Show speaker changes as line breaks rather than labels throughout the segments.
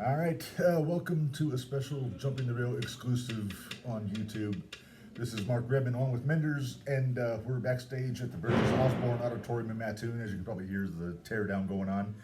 All right, welcome to a special Jumping the Rail exclusive on YouTube. This is Mark Reb and Reb and Minderz, and we're backstage at the Burgess Osborne Auditorium in Mattoon. As you can probably hear, the teardown going on.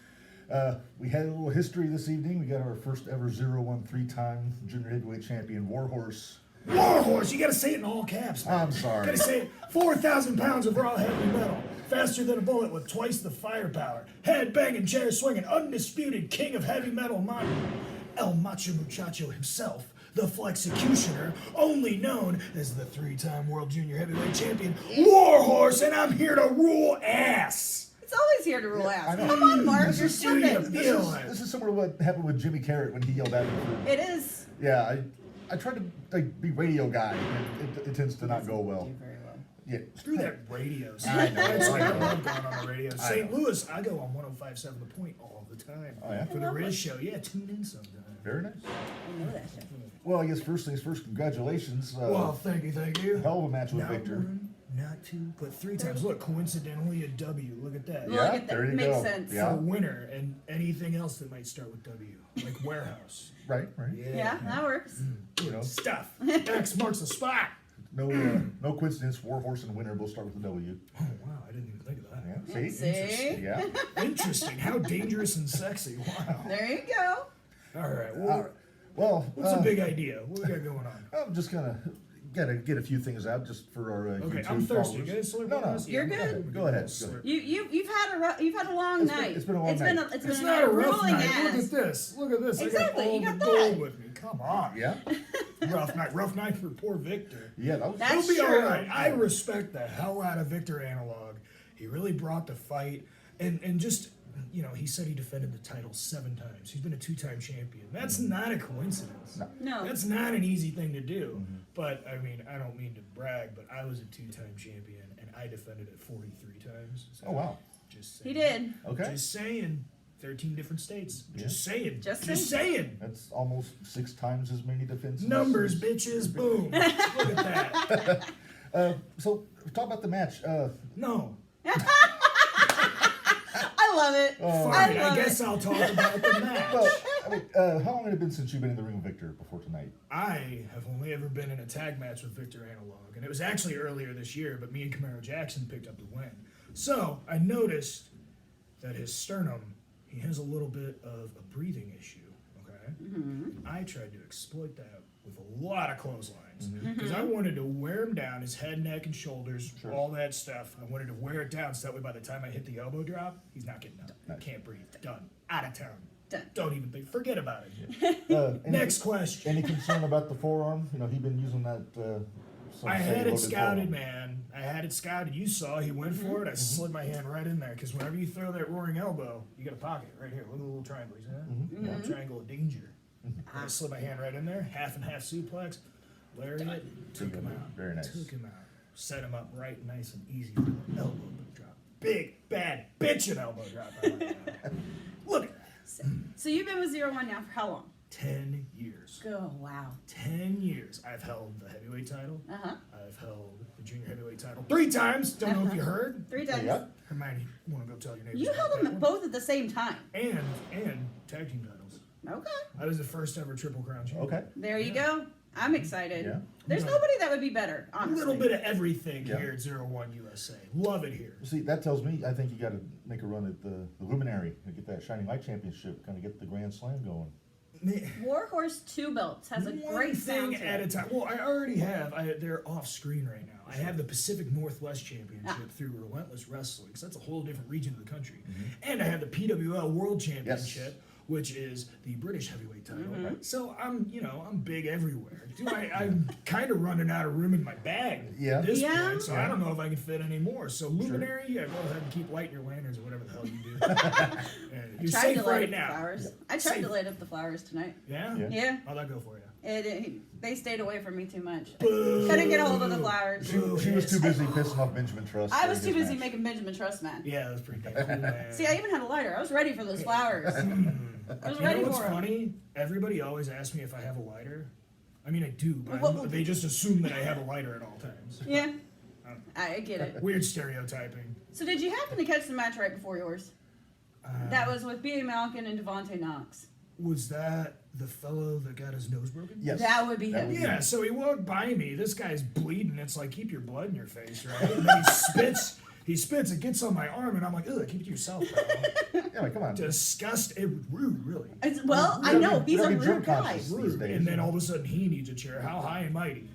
We had a little history this evening. We got our first ever Zero1 three-time junior heavyweight champion, Warhorse.
Warhorse, you gotta say it in all caps, man.
I'm sorry.
You gotta say it. 4,000 pounds of raw heavy metal. Faster than a bullet with twice the firepower. Head banging, chair swinging, undisputed king of heavy metal modern. El Macho Muchacho himself, the Flexecutioner, only known as the three-time world junior heavyweight champion, Warhorse, and I'm here to rule ass.
It's always here to rule ass.
know.
Come on, Mark, you're
This is serious.
slipping.
This is similar to what happened with Jimmy Carrot when he yelled at me for...
It is.
Yeah, I tried to be radio guy, and it tends to not go well.
Do very well.
Yeah.
Screw that radio.
I know.
It's like I love going on the radio.
I
St.
know.
Louis, I go on 105.7 The Point all the time.
Oh, yeah?
For the Riz show. Yeah, tune in sometime.
Very nice.
I know that shit.
Well, I guess first things first, congratulations.
Well, thank you.
Hell of a match with
Not
Victor.
one, not two, but three times. Look, coincidentally, a W. Look at that.
Look
Yeah,
at that.
there you
Makes
go.
sense.
Yeah.
For winner and anything else that might start with W, like warehouse.
Right.
Yeah, that works.
You know,
Stuff. X marks the spot.
no coincidence. Warhorse and winner both start with a W.
Oh wow, I didn't even think of that.
Yeah. See?
See?
Yeah.
Interesting. How dangerous and sexy. Wow.
There you go.
All right.
All
Well,
right. Well,
what's a big idea? What we got going on?
I'm just gotta get a few things out just for our
Okay,
YouTube
I'm thirsty.
followers.
You guys slurp
No,
on
no.
this?
You're
Yeah,
good.
Go ahead.
You've had a long night.
It's been a long night.
It's
It's
been
not a rough
grueling
night.
ass.
Look at this. Look at this.
Exactly,
I got all
you
the
got
gold
that.
with me. Come on.
Yeah.
Rough night for poor Victor.
Yeah. That was.
That's
He'll be
true.
all right. I respect the hell out of Victor Analog. He really brought the fight, and just he said he defended the title 7 times. He's been a 2-time champion. That's not a coincidence.
No.
That's not an easy thing to do. But I mean, I don't mean to brag, but I was a 2-time champion, and I defended it 43 times. So
Oh wow.
just
He
saying.
did.
Okay.
Just saying. 13 different states.
Yeah.
Just saying.
Just
saying.
That's almost 6 times as many defenses.
Numbers, bitches. Boom. Look at that.
So talk about the match.
No.
I love it.
Fine.
love
I guess
it.
I'll talk about the match.
Well, I mean, how long had it been since you've been in the ring with Victor before tonight?
I have only ever been in a tag match with Victor Analog, and it was actually earlier this year, but me and Camaro Jackson picked up the win. So I noticed that his sternum, he has a little bit of a breathing issue, okay? And I tried to exploit that with a lot of clotheslines because I wanted to wear him down, his head, neck, and shoulders,
Sure.
all that stuff. I wanted to wear it down so that way by the time I hit the elbow drop, he's not getting up.
Nice.
Can't breathe. Done. Out of town.
Done.
Don't even think. Forget about it.
Any,
Next question.
Any concern about the forearm? He'd been using that. Some
I
say
had it
loaded
scouted,
forearm.
man. I had it scouted. You saw he went for it. I slid my hand right in there because whenever you throw that roaring elbow, you got a pocket right here. Look at the little triangle. You see that? Little triangle of danger. I slid my hand right in there. Half and half suplex. Lariat. Took him out.
Very nice.
Took him out. Set him up right, nice and easy for an elbow drop. Big bad bitchin' elbow drop. I like that. Look at that.
So you've been with 01 now for how long?
10 years.
Oh, wow.
10 years. I've held the heavyweight title.
Uh-huh.
I've held the junior heavyweight title 3 times. Don't know if you heard.
3 times.
Yeah.
Hermione, you want to go tell your neighbors?
You
about
held
that
them
one?
both at the same time.
And tag team titles.
Okay.
I was the first ever Triple Crown champion.
Okay.
There you go. I'm excited.
Yeah.
There's
Yeah.
nobody that would be better,
A
honestly.
little bit of everything
Yeah.
here at 01 USA. Love it here.
See, that tells me I think you got to make a run at the Luminary and get that Shining Light Championship, kind of get the Grand Slam going.
Warhorse 2 belts has a
One
great sound
thing
to
at a
it.
time. Well, I already have. They're off screen right now. I have the Pacific Northwest Championship through Relentless Wrestling, because that's a whole different region of the country. And I have the PWL World Championship, which is the British heavyweight title. So I'm big everywhere. I'm kind of running out of room in my bag at this
Yeah.
point, so I don't know if I can fit any more. So Luminary, go ahead and keep lighting your lanterns or whatever the hell you do. And you're
Tried
safe
to light
right
up the
now.
flowers. I tried
Safe.
to light up the flowers tonight.
Yeah?
Yeah.
Yeah.
How'd that go for you?
They stayed away from me too much.
Boo.
Couldn't get a hold of the flowers.
She was too busy pissing off Benjamin Trust.
I was
during
too
his
busy
match.
making Benjamin Trust mad.
Yeah, that's pretty damn cool, man.
See, I even had a lighter. I was ready for those flowers. I was
You
ready
know what's
for 'em.
funny? Everybody always asks me if I have a lighter. I mean, I do, but
Well,
they just assume that I have a lighter at all times.
Yeah, I get it.
Weird stereotyping.
So did you happen to catch the match right before yours? That was with B.A. Malkin and Devontae Knox.
Was that the fellow that got his nose broken?
Yes.
That would be
That
him.
would be-
Yeah, so he walked by me. This guy's bleeding. It's like, keep your blood in your face, right? And then he spits, it gets on my arm, and I'm like, ugh, keep it to yourself, bro.
Yeah, like, come on.
Disgust. It was rude, really.
Well, I
We
know,
gotta be-
he's
we
a
gotta be
rude
drunk
guy.
conscious.
Rude.
days,
And then
yeah.
all of a sudden he needs a chair. How high and mighty?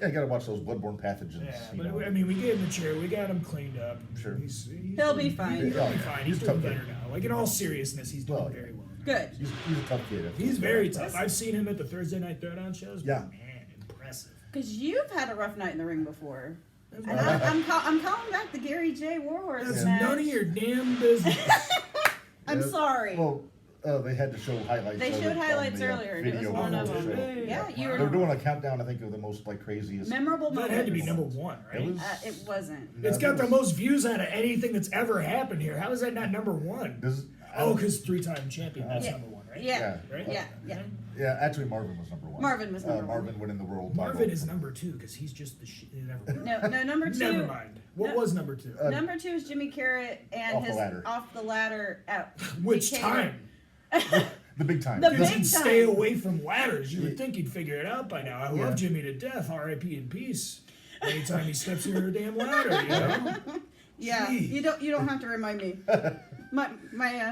Yeah, you gotta watch those bloodborne pathogens.
Yeah,
you
but
know.
I mean, we gave him a chair. We got him cleaned up.
Sure.
He'll be fine.
He'll
Yeah,
be fine. He's
he's
doing
tough
better
kid.
now. Like, in all seriousness, he's doing
Well,
very well.
Good.
He's a tough kid.
He's very tough. I've seen him at the Thursday Night Throwdown shows.
Yeah.
Man, impressive.
Because you've had a rough night in the ring before.
That's
And I'm calling back the Gary J. Warhorse match.
none of your damn business.
I'm
Yeah.
sorry.
Well, they had to show highlights.
They
of
showed
it on
highlights
the,
earlier, and it was
video
one of
on the
them.
show.
Yeah, you
They're
were
doing a countdown, I think, of the most like craziest.
memorable
That
moments.
had to be number one, right?
It was.
It wasn't.
It's got the most views out of anything that's ever happened here. How is that not number one?
This,
Oh, because three-time champion. That's
Yeah.
number one, right?
Yeah.
Right?
Yeah.
yeah, actually, Marvin was number one.
Marvin was number one.
Marvin winning the world.
Marvin
title.
is number two because he's just the shit. Never mind.
No, number two.
Never mind. What
No.
was number two?
Number two is Jimmy Carrot and
Off the
his
ladder.
off the ladder.
Which
became-
time?
The big time.
The
This-
big
Doesn't
time.
stay away from ladders. You
Yeah.
would think he'd figure it out by now. I
Yeah.
love Jimmy to death. R.I.P. in peace. Anytime he steps near a damn ladder, you know.
Yeah,
Gee.
you don't have to remind me. My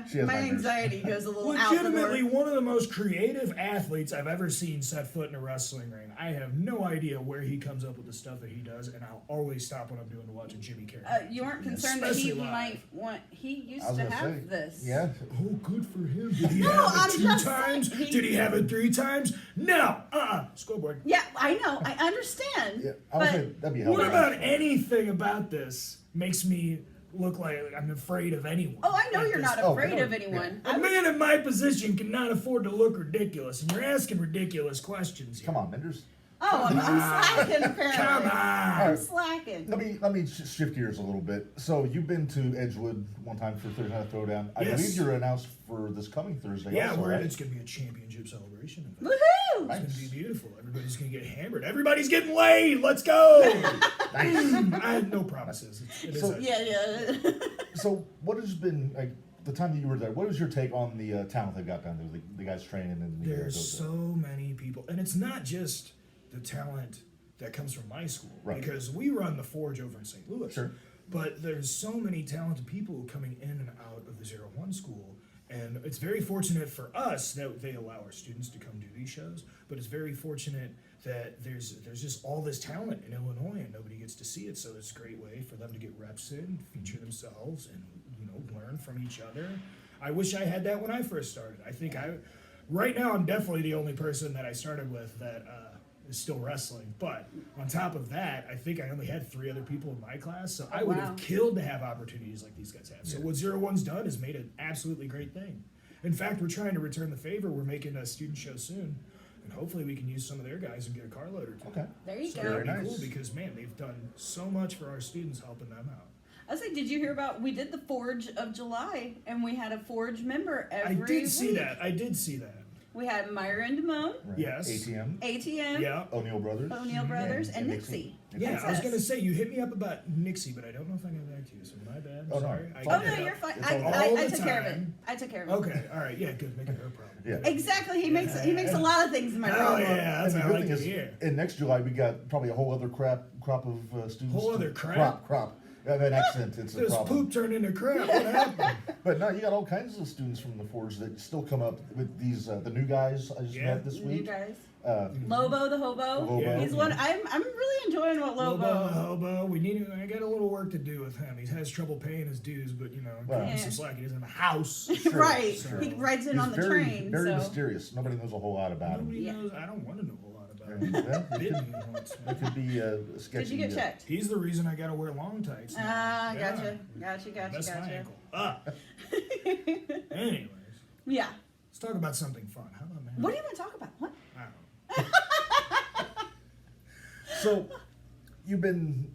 She has
my
nightmares.
anxiety goes a little out the
Legitimately
door.
one of the most creative athletes I've ever seen set foot in a wrestling ring. I have no idea where he comes up with the stuff that he does, and I'll always stop what I'm doing to watch a Jimmy Carrot.
You aren't concerned that he
Especially live.
might want. He
I
used
was
to
gonna
have
say,
this.
Yeah.
Oh, good for him. Did he
No,
have
I'm
it two
just
times?
saying, he-
Did he have it three times? No. Scoreboard.
Yeah, I know. I understand.
Yeah. I was
but
saying that'd be
What
hell.
about anything about this makes me look like I'm afraid of anyone?
oh, I know
at
you're
this
not
Oh,
afraid
no,
of anyone.
A man in my position cannot afford to look ridiculous, and you're asking ridiculous questions. Here.
Come on, Minderz.
Oh, I'm slacking apparently.
Come on.
I'm slacking.
Let me shift gears a little bit. So you've been to Edgewood one time for Thursday Night Throwdown. I
Yes.
believe you're announced for this coming Thursday.
Yeah,
also, right?
it's going to be a championship celebration. In fact.
Woohoo!
Nice.
It's going to be beautiful. Everybody's going to get hammered. Everybody's getting laid. Let's go. I had no promises. It is
So-
a-
Yeah.
So what has been like the time that you were there? What was your take on the talent they've got down there? The guys training and the
There's
those-
so many people, and it's not just the talent that comes from my school,
Right.
because we run the Forge over in St. Louis.
Sure.
But there's so many talented people coming in and out of the 01 school, and it's very fortunate for us that they allow our students to come do these shows. But it's very fortunate that there's just all this talent in Illinois, and nobody gets to see it. So it's a great way for them to get reps in, feature themselves, and learn from each other. I wish I had that when I first started. I think right now I'm definitely the only person that I started with that is still wrestling. But on top of that, I think I only had 3 other people in my class, so I would
Wow.
have killed to have opportunities like these guys have. So what 01's done is made an absolutely great thing. In fact, we're trying to return the favor. We're making a student show soon, and hopefully we can use some of their guys and get a carload or two.
Okay.
There you
So
go.
that'd be
Very
cool
nice.
because, man, they've done so much for our students, helping them out.
I was like, did you hear about? We did the Forge of July, and we had a Forge member every
I did see
week.
that. I did see that.
We had Myra and Damone,
Right.
Yes.
ATM.
ATM,
Yeah.
O'Neill Brothers.
O'Neill Brothers, and
Nixie.
Nixie.
Yeah, I was
Princess.
gonna say you hit me up about Nixie, but I don't know if I got back to you. So my bad.
Oh, no.
Sorry.
It's
Oh
all
no,
good.
you're fine.
It's
I,
all
I,
good.
I
All
took
the
care of it.
time.
I took care of it.
Okay. All right. Yeah. Good. Make it her problem.
Yeah.
Exactly. He makes a lot of things my
Oh
problem.
yeah, that's
And
what
the
I
good
like
thing
to
is,
hear.
in next July we got probably a whole other crop of students.
Whole other crap?
Crop. I have an accent. It's a
This
problem.
poop turned into crap. What happened?
But no, you got all kinds of students from the Forge that still come up with these the new guys I just
Yeah.
met this
New
week.
guys.
Uh,
Lobo the hobo.
Lobo,
Yeah.
He's one. I'm really enjoying what
Lobo,
Lobo.
hobo. I got a little work to do with him. He has trouble paying his dues, but
Well.
cut him some slack. He doesn't have a house.
right.
Sure.
He rides in
he's
on the
very,
train.
very
so.
mysterious. Nobody knows a whole lot about him.
Nobody
Yeah.
knows. I don't want to know a whole lot about
Yeah,
him.
it
Bit
could-
me once.
That could be sketchy.
Did you get checked?
He's the reason I gotta wear long tights. now.
Ah,
Yeah.
gotcha.
That's my
Gotcha.
ankle. Anyways,
Yeah.
let's talk about something fun. How about man?
What do you want to talk about? What?
I don't know.
So, you've been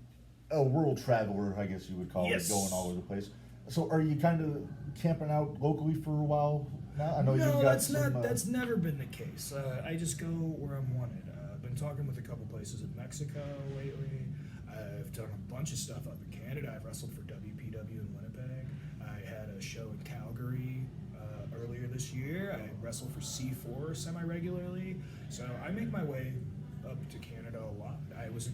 a world traveler, I guess you would call
Yes.
it, going all over the place. So, are you kind of camping out locally for a while now? I know
No,
you've got
that's
some.
not. That's never been the case. I just go where I'm wanted. I've been talking with a couple places in Mexico lately. I've done a bunch of stuff up in Canada. I've wrestled for WPW in Winnipeg. I had a show in Calgary earlier this year. I wrestle for C4 semi-regularly, so I make my way up to Canada a lot. I was in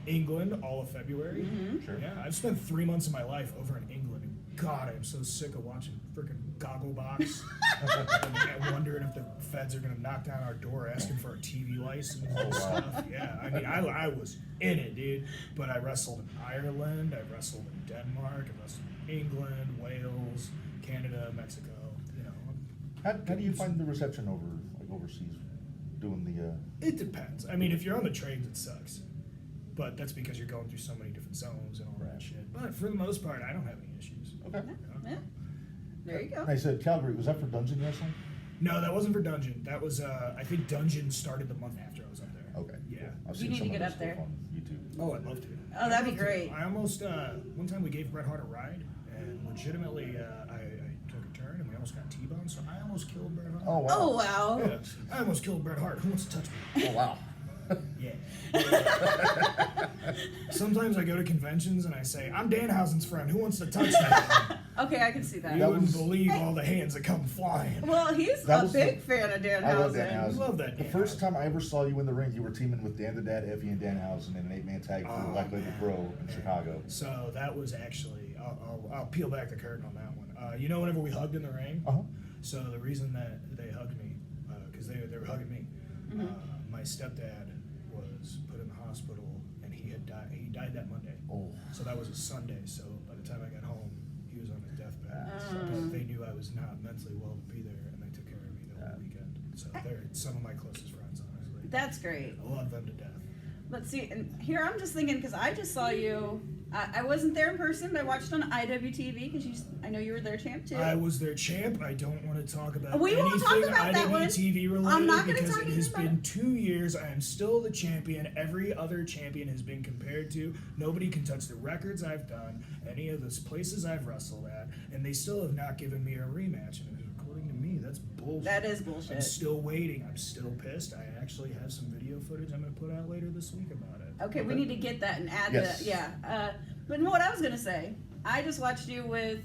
England all of February.
Mm-hmm.
Sure.
Yeah, I've spent 3 months of my life over in England, and God, I'm so sick of watching freaking Gogglebox and wondering if the feds are gonna knock down our door asking for a TV license and stuff. Yeah, I mean, I was in it, dude. But I wrestled in Ireland, I wrestled in Denmark, I wrestled in England, Wales, Canada, Mexico. You know,
How do you find the reception overseas doing the?
it depends. I mean, if you're on the trains, it sucks. But that's because you're going through so many different zones and all that
Right.
shit. But for the most part, I don't have any issues.
Okay.
Yeah. There you go.
I said Calgary. Was that for Dungeon Wrestling?
No, that wasn't for Dungeon. That was, I think Dungeon started the month after I was up there.
Okay.
Yeah.
I've
You
seen
need to
some
get
of
up
this
there.
stuff on YouTube.
Oh, I'd love to.
Oh, that'd be
I'd love to.
great.
I almost, one time we gave Bret Hart a ride, and legitimately, I took a turn, and we almost got T-boned, so I almost killed Bret Hart.
Oh wow.
Oh, wow.
Yeah, I almost killed Bret Hart. Who wants to touch me?
Oh wow.
Yeah. Sometimes I go to conventions and I say, I'm Danhausen's friend. Who wants to touch me?
Okay, I can see that.
You
That
wouldn't
was-
believe all the hands that come flying.
Well, he's
That
a
was
big
the-
fan of Danhausen.
I love Danhausen.
Love that
The
Danhausen.
first time I ever saw you in the ring, you were teaming with Dan the Dad, Effie, and Danhausen in an 8-man tag for
Oh,
Black Label
man.
Pro in Chicago.
So that was actually, I'll peel back the curtain on that one. You know, whenever we hugged in the ring,
Uh huh.
so the reason that they hugged me, because they were hugging me,
Mhm.
my stepdad was put in the hospital and he had died. He died that Monday.
Oh.
So that was a Sunday. So by the time I got home, he was on his deathbed.
Oh.
But they knew I was not mentally well to be there, and they took care of me the whole
Yeah.
weekend. So they're some of my closest friends, honestly.
That's great.
I love them to death.
Let's see, and here I'm just thinking, because I just saw you, I wasn't there in person, but I watched on IWTV, because I know you were their champ too.
I was their champ. I don't want to talk about
We won't talk
anything
about that one.
IWTV related
I'm not gonna
because
talk
it has
anything about
been 2 years. I am still the champion. Every other champion has been compared to. Nobody can touch the records I've done, any of the places I've wrestled at, and they still have not given me a rematch. And according to me, that's bullshit.
That is
I'm
bullshit.
still waiting. I'm still pissed. I actually have some video footage I'm going to put out later this week about it.
Okay, we need to get that and add
Yes.
that. Yeah. But what I was gonna say, I just watched you with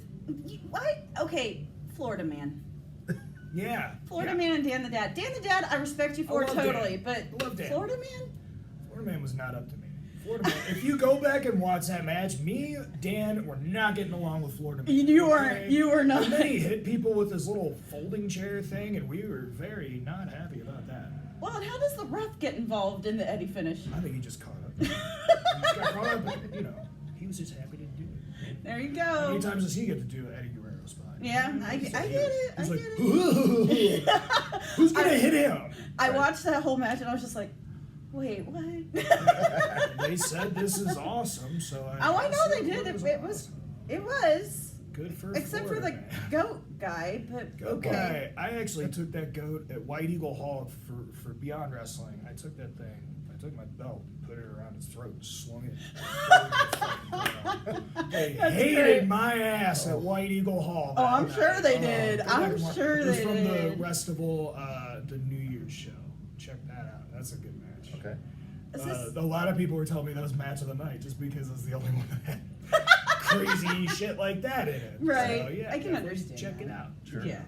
what? Okay, Florida Man.
Yeah.
Florida
yeah.
Man and Dan the Dad. Dan the Dad, I respect you for
I love
totally,
Dan.
but
I love Dan.
Florida Man?
Florida Man was not up to me. Florida Man, if you go back and watch that match, me, Dan, were not getting along with Florida Man.
You weren't. You were not.
And then he hit people with this little folding chair thing, and we were very not happy about that.
Well, and how does the ref get involved in the Eddie finish?
I think he just caught up. He just got caught up, and, you know, he was just happy to do it.
There you
How
go.
many times does he get to do Eddie Guerrero's spot?
Yeah, I
He's
get
like,
it.
He's
I
like,
get it.
who's gonna hit him?
I watched that whole match and I was just like, wait, what?
They said this is awesome, so I.
Oh, I know
guess
they did. It was.
awesome.
It was.
Good for
Except for the
Florida Man.
goat guy, but
Goat
okay.
guy. I actually took that goat at White Eagle Hall for Beyond Wrestling. I took that thing. I took my belt, put it around his throat, and swung it. They
That's
hated
great.
my ass at White Eagle Hall.
Oh,
that
I'm sure
night.
they did.
go
I'm
back and watch-
sure
it was
they
from
did.
the Restival, the New Year's show. Check that out. That's a good match.
Okay.
Is this-
A lot of people were telling me that was match of the night just because it's the only one that had crazy shit like that in it.
Right.
So, yeah,
I can
definitely
understand
Check
that.
it out.
Sure.
Yeah.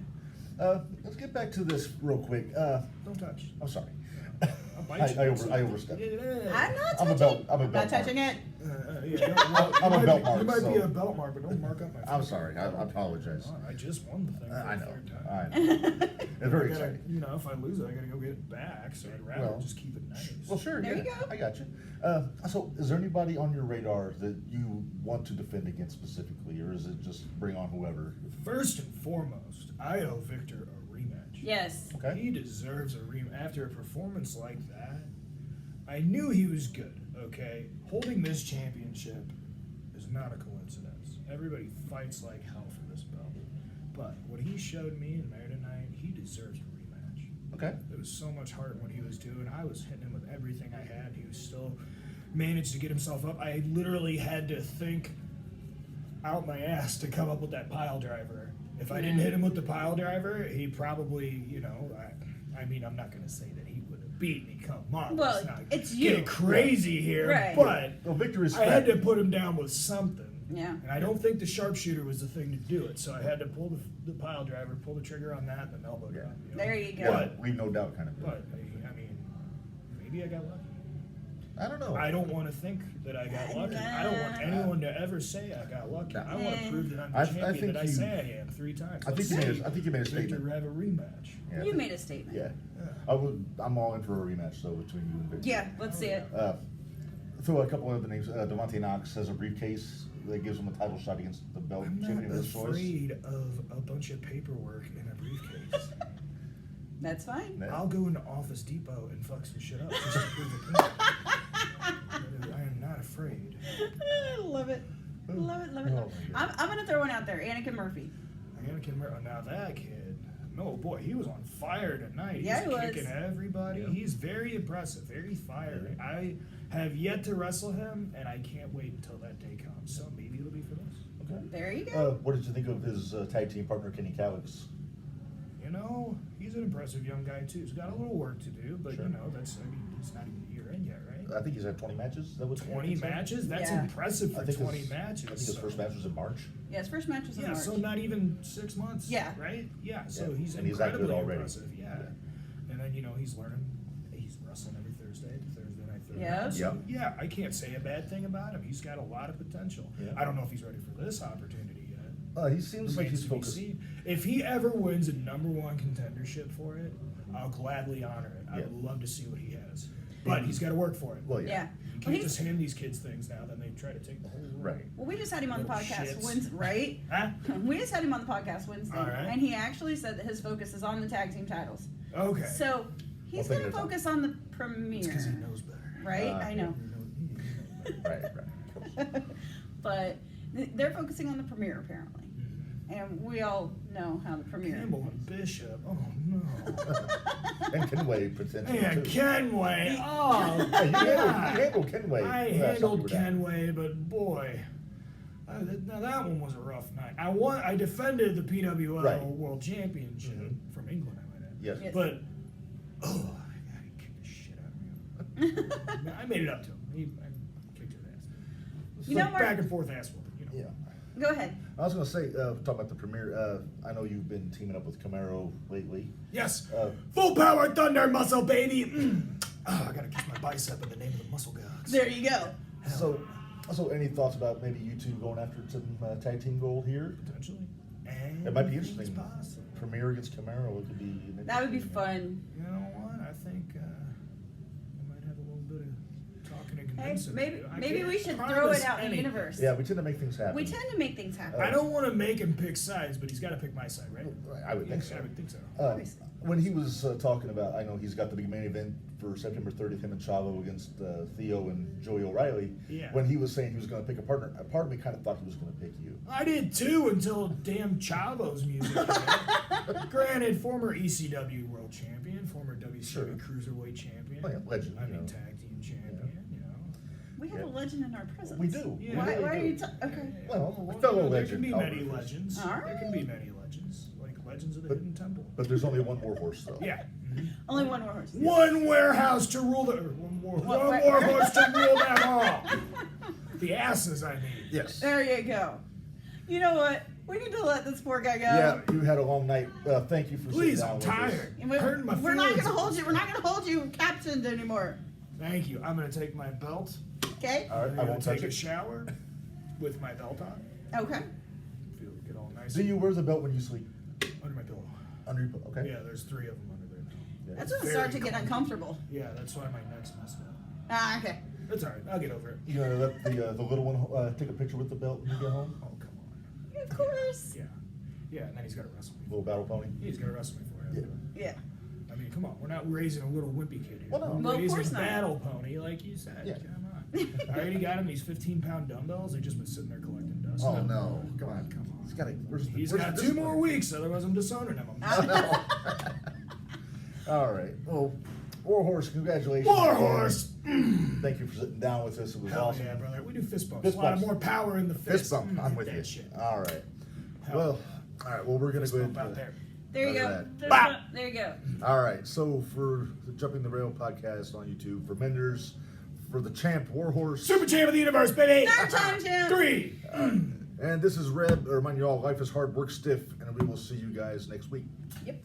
Let's get back to this real quick.
Don't touch.
I'm sorry.
I'll bite you.
I overstepped.
I'm not
I'm a
touching.
belt- I'm a
not
belt
touching it.
I'm a belt mark,
You might be
so-
a belt mark, but don't mark up my
I'm
face.
sorry. I apologize.
Oh, I just won the thing. For
I
the
know.
third time.
I know. It's very
I gotta,
exciting.
you know, if I lose it, I gotta go get it back. So I'd rather
Well,
just keep it nice.
Well, sure.
There
yeah,
you go.
I got you. So, is there anybody on your radar that you want to defend against specifically, or is it just bring on whoever?
First and foremost, I owe Victor a rematch.
Yes.
Okay.
He deserves a rematch. After a performance like that, I knew he was good, okay? Holding this championship is not a coincidence. Everybody fights like hell for this belt. But what he showed me in there tonight, he deserves a rematch.
Okay.
There was so much heart in what he was doing. I was hitting him with everything I had. He was still managed to get himself up. I literally had to think out my ass to come up with that pile driver. If I didn't hit him with the pile driver, he probably, you know, I mean, I'm not going to say that he would have beat me. Come on.
Well,
let's not
it's
get
you.
crazy here.
Right.
But
Well, Victor is
I had
fat.
to put him down with something.
Yeah.
And I don't think the sharpshooter was the thing to do it, so I had to pull the pile driver, pull the trigger on that, and then elbow drop. You know?
There you go.
Yeah, leave no doubt kind of thing.
But I mean, maybe I got lucky.
I don't know.
I don't want to think that I got lucky. I don't want anyone to ever say I got lucky. I want to prove that I'm the
I
champion
think
that I say I am 3 times.
I think you made a
Victor
statement.
have a rematch.
Yeah,
You made a statement.
Yeah.
Yeah.
I'm all in for a rematch though between you and Victor.
Yeah, let's see it.
Throw a couple other names. Devontae Knox has a briefcase that gives him a title shot against the belt
I'm
champion
not
of his choice.
afraid of a bunch of paperwork in a briefcase.
That's fine.
Yeah.
I'll go into Office Depot and fuck some shit up just to prove a point. I am not afraid.
I love it. Love it, love it.
Oh,
Love it.
my God.
I'm going to throw one out there. Anakin Murphy.
Anakin Murphy, now that kid, no boy, he was on fire tonight.
Yeah,
He's
he was.
kicking everybody.
Yeah.
He's very impressive, very fiery. I have yet to wrestle him, and I can't wait until that day comes. So maybe it'll be for this.
Okay.
There you go.
What did you think of his tag team partner Kenny Calix?
You know, he's an impressive young guy too. He's got a little work to do, but
Sure.
you know, he's not even a year in yet, right?
I think he's had 20 matches. Is that what
20 matches? That's
Yeah.
impressive for
I think
20
his,
matches.
I think his first match was in March.
Yeah, his first match was in
Yeah,
March.
so not even 6 months.
Yeah.
Right? Yeah, so
Yeah,
he's
and he's that good
incredibly
already.
impressive. Yeah. And then, you know, he's learning. He's wrestling every Thursday night, Thursday
Yeah.
night. So,
Yep.
yeah, I can't say a bad thing about him. He's got a lot of potential.
Yeah.
I don't know if he's ready for this opportunity yet.
He seems like
Remains
he's
to be
focused.
seen. If he ever wins a #1 contendership for it, I'll gladly honor it. I
Yeah.
would love to see what he has. But he's got to work for it.
Well, yeah.
Yeah.
You
Well,
can't
he's-
just hand these kids things now, then they try to take the whole world.
Right.
Well, we just had him on the
Little
podcast
shits.
Wednesday, right?
Huh?
We just had him on the podcast Wednesday,
All right.
and he actually said that his focus is on the tag team titles.
Okay.
So he's
Well,
going to
take your time.
focus on the premiere,
It's because he knows better.
right? I know.
Right.
But they're focusing on the premiere apparently, and we all know how the premiere.
Campbell and Bishop. Oh no.
And Kenway potentially
Yeah,
too.
Kenway. Oh,
Hey, you
God.
handled Kenway.
I
last time
handled
you were down.
Kenway, but boy, now that one was a rough night. I defended the PWL
Right.
World Championship
Mhm.
from England, I might add.
Yes.
Yes.
But I kicked the shit out of him. I made it up to him. I kicked his ass.
You know,
Like
Mark-
back and forth ass whooping, you know.
Yeah.
Go ahead.
I was going to say, talk about the premiere. I know you've been teaming up with Camaro lately.
Yes.
Uh,
Full power thunder muscle, baby. Oh, I gotta kiss my bicep in the name of the muscle gods.
There you go.
So any thoughts about maybe you two going after some tag team gold here?
Potentially.
It might be
Anything's
interesting.
possible.
Premiere against Camaro, it could be. an
That would be
interesting-
fun.
You know what? I think we might have a little bit of talking and
Hey,
convincing.
maybe we should throw
promise
it out in the
anything.
universe.
Yeah, we tend to make things happen.
We tend to make things happen.
I don't want to make him pick sides, but he's got to pick my side, right?
I would think so.
I would think so.
Obviously.
When he was talking about, I know he's got the big main event for September 30th, him and Chavo against Theo and Joey O'Reilly.
Yeah.
When he was saying he was going to pick a partner, a part of me kind of thought he was going to pick you.
I did too until damn Chavo's music came out. Granted, former ECW world champion, former WCW
Sure.
cruiserweight champion.
Oh, yeah, legend,
I
you
mean,
know.
tag team champion, you know.
We have
Yeah.
a legend in our presence.
We do.
Yeah.
Why,
We really
why are
do.
you? Okay.
Well,
Well,
fellow
you know, there
legend.
can be
Albert
many
Chris.
legends.
All
There can
right.
be many legends, like legends of the
But-
Hidden Temple.
But there's only one Warhorse, though.
Yeah.
Only one Warhorse.
One warehouse to rule the one more horse to rule them all. The asses, I mean.
Yes.
There you go. You know what? We need to let this poor guy go.
Yeah, you had a long night. Thank you for
Please,
sitting down
I'm
with us.
tired.
And we-
Hurting my
we're not
feelings.
gonna hold you. We're not gonna hold you captioned anymore.
Thank you. I'm gonna take my belt.
Okay.
All right,
I'm
I
gonna
won't
take
touch
a
it.
shower with my belt on.
Okay.
Get all nice
Do you wear the belt when you sleep?
under my pillow.
Under your pillow? Okay.
Yeah, there's 3 of them under there.
Yeah.
That's gonna
Very
start to get
comfortable.
uncomfortable.
Yeah, that's why my neck's messed up.
Ah, okay.
It's alright. I'll get over it.
You gonna let the little one take a picture with the belt when you get home?
Oh, come on.
Of course.
Yeah. Yeah, and then he's gotta wrestle me.
Little battle pony.
He's gotta wrestle me for it.
Yeah.
I mean, come on. We're not raising a little wimpy kid here.
Well, no.
We're
Well, of
raising
course
a
not.
battle pony, like you said.
Yeah.
Come on. I already got him these 15-pound dumbbells. They've just been sitting there collecting dust.
Oh no! Come on!
Come on.
He's got to.
He's got 2 more weeks, otherwise I'm disowning him.
All right. Well, Warhorse, congratulations.
Warhorse!
Thank you for sitting down with us. It was
Hell
awesome.
yeah, brother. We do fist bumps.
Fist
a lot
bumps.
more power in the fist.
Fist bump. I'm
Hit
with
that
you.
Shit.
All right.
Hell.
Well, all right. Well, we're gonna
Fist
go
bump
ahead.
out there.
There you
Look
go.
at
There's
Bah!
one- There you go.
All right. So for the Jumping the Rail podcast on YouTube, for Minderz, for the champ, Warhorse.
Super champ of the universe, baby.
Third time champ.
3.
And this is Reb. Remind you all, life is hard, work stiff, and we will see you guys next week.
Yep.